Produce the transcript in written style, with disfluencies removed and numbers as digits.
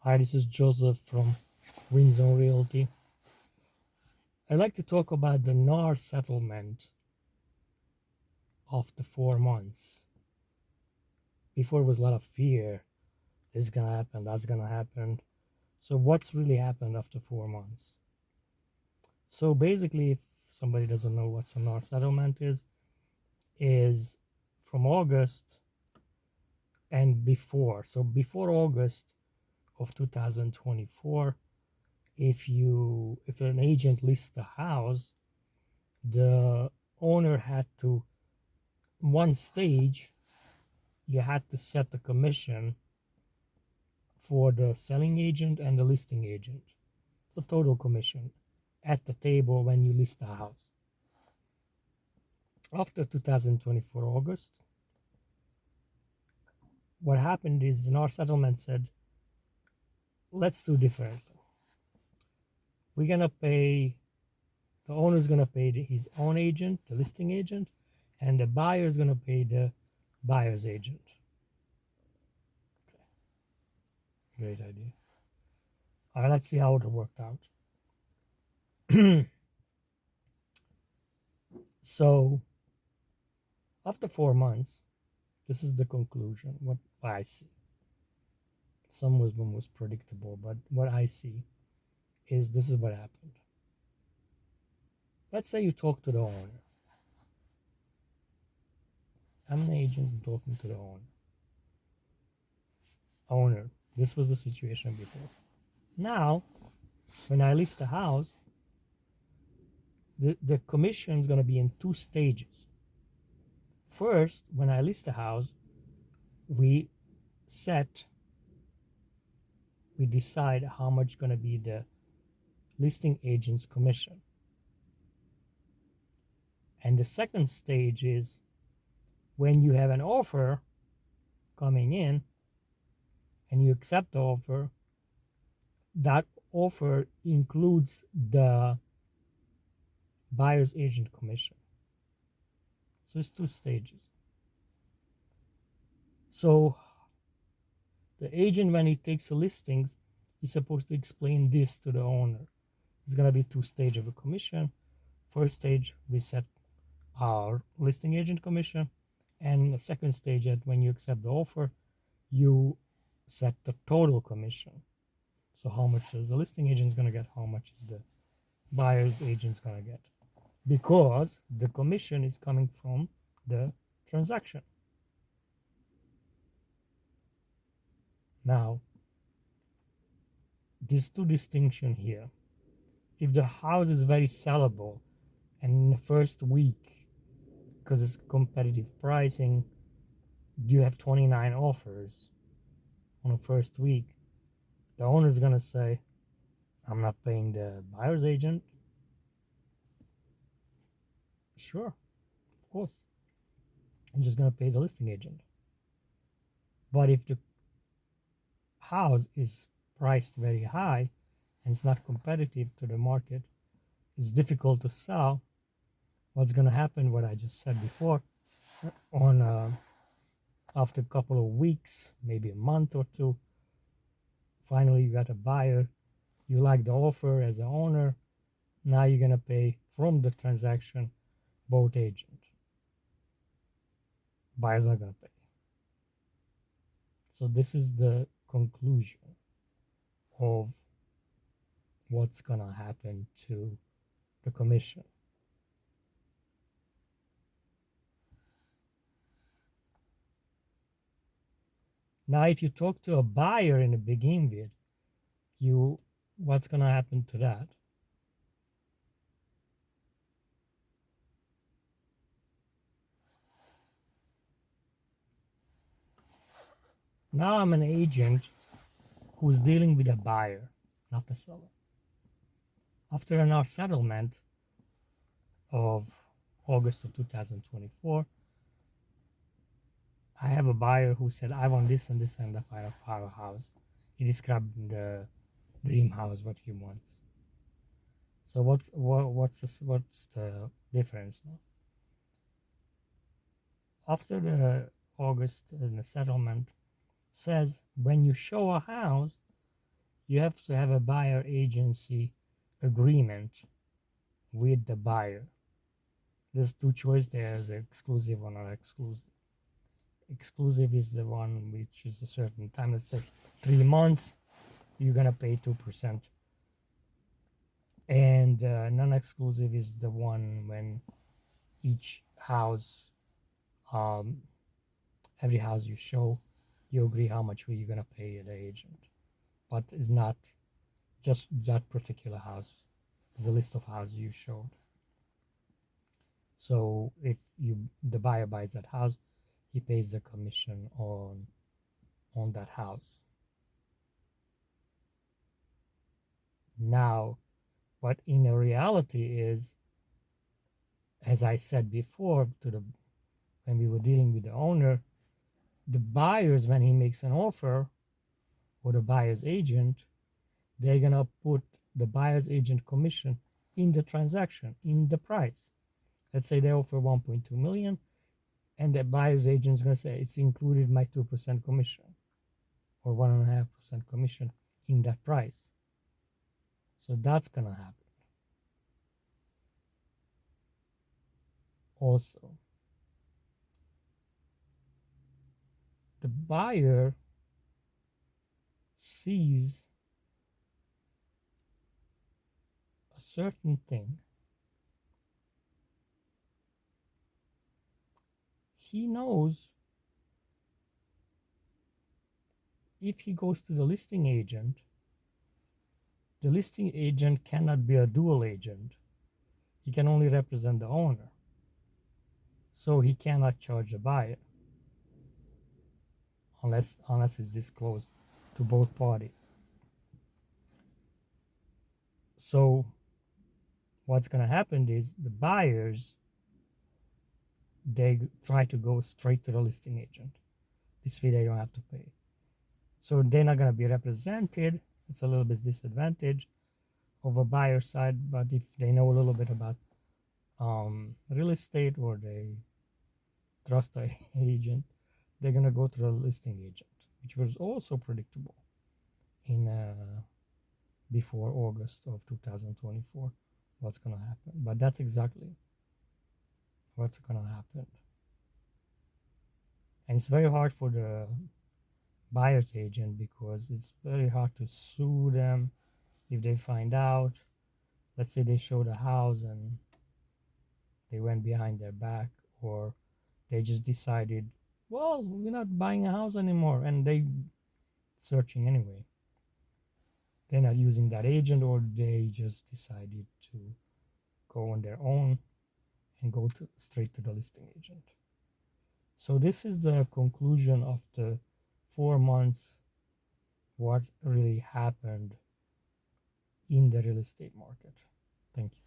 Hi, this is Joseph from Windsor Realty. I'd like to talk about the NAR settlement of the 4 months. Before, was a lot of fear. This is gonna happen, that's gonna happen. So what's really happened after 4 months? So basically, if somebody doesn't know what a NAR settlement is from August and before. So before August of 2024, if an agent lists a house, the owner had to, one stage, you had to set the commission for the selling agent and the listing agent, the total commission at the table when you list a house. After 2024 August, what happened is our settlement said, let's do differently. We're gonna pay, the owner's gonna pay his own agent, the listing agent, and the buyer's gonna pay the buyer's agent. Great idea. All right, let's see how it worked out. So after 4 months, this is the conclusion, what I see. Some of them was predictable, but what I see is this is what happened. Let's say you talk to the owner. I'm an agent talking to the owner. Owner, this was the situation before. Now, when I list the house, the commission is going to be in two stages. First, when I list the house, we decide how much going to be the listing agent's commission. And the second stage is when you have an offer coming in and you accept the offer, that offer includes the buyer's agent commission. So it's two stages. So the agent, when he takes the listings, he's supposed to explain this to the owner. It's going to be two stages of a commission. First stage, we set our listing agent commission. And the second stage, that when you accept the offer, you set the total commission. So how much is the listing agent going to get? How much is the buyer's agent going to get? Because the commission is coming from the transaction. Now, there's two distinction here. If the house is very sellable and in the first week, because it's competitive pricing, you have 29 offers on the first week, the owner is going to say, I'm not paying the buyer's agent. Sure, of course. I'm just going to pay the listing agent. But if the house is priced very high and it's not competitive to the market, it's difficult to sell. What's going to happen, what I just said before, on after a couple of weeks, maybe a month or two, finally you got a buyer, you like the offer as an owner, now you're going to pay from the transaction both agent. Buyer's not going to pay. So this is the conclusion of what's going to happen to the commission. Now, if you talk to a buyer in the begin with, what's going to happen to that? Now I'm an agent who's dealing with a buyer, not the seller. After our settlement of August of 2024, I have a buyer who said, I want this and this and the our house. He described the dream house, what he wants. So what's the difference now? After the August the settlement says when you show a house, you have to have a buyer agency agreement with the buyer. There's two choices. There's exclusive or not exclusive. Exclusive is the one which is a certain time. Let's say 3 months, you're gonna pay 2%. And non-exclusive is the one when each house, um, every house you show, you agree how much you're gonna pay the agent. But it's not just that particular house. There's a list of houses you showed. So if the buyer buys that house, he pays the commission on that house. Now, what in reality is, as I said before, when we were dealing with the owner, the buyers, when he makes an offer, or the buyer's agent, they're gonna put the buyer's agent commission in the transaction, in the price. Let's say they offer 1.2 million, and the buyer's agent is gonna say it's included my 2% commission or 1.5% commission in that price. So that's gonna happen. Also, the buyer sees a certain thing. He knows if he goes to the listing agent cannot be a dual agent. He can only represent the owner. So he cannot charge a buyer unless it's disclosed to both parties. So what's going to happen is the buyers, they try to go straight to the listing agent. This way they don't have to pay. So they're not going to be represented. It's a little bit disadvantage of a buyer side, but if they know a little bit about real estate or they trust the agent, they're going to go to the listing agent, which was also predictable in before August of 2024 what's going to happen. But that's exactly what's going to happen. And it's very hard for the buyer's agent because it's very hard to sue them if they find out. Let's say they showed a house and they went behind their back, or they just decided, well, we're not buying a house anymore, and they searching anyway. They're not using that agent, or they just decided to go on their own and go straight to the listing agent. So this is the conclusion of the 4 months, what really happened in the real estate market. Thank you.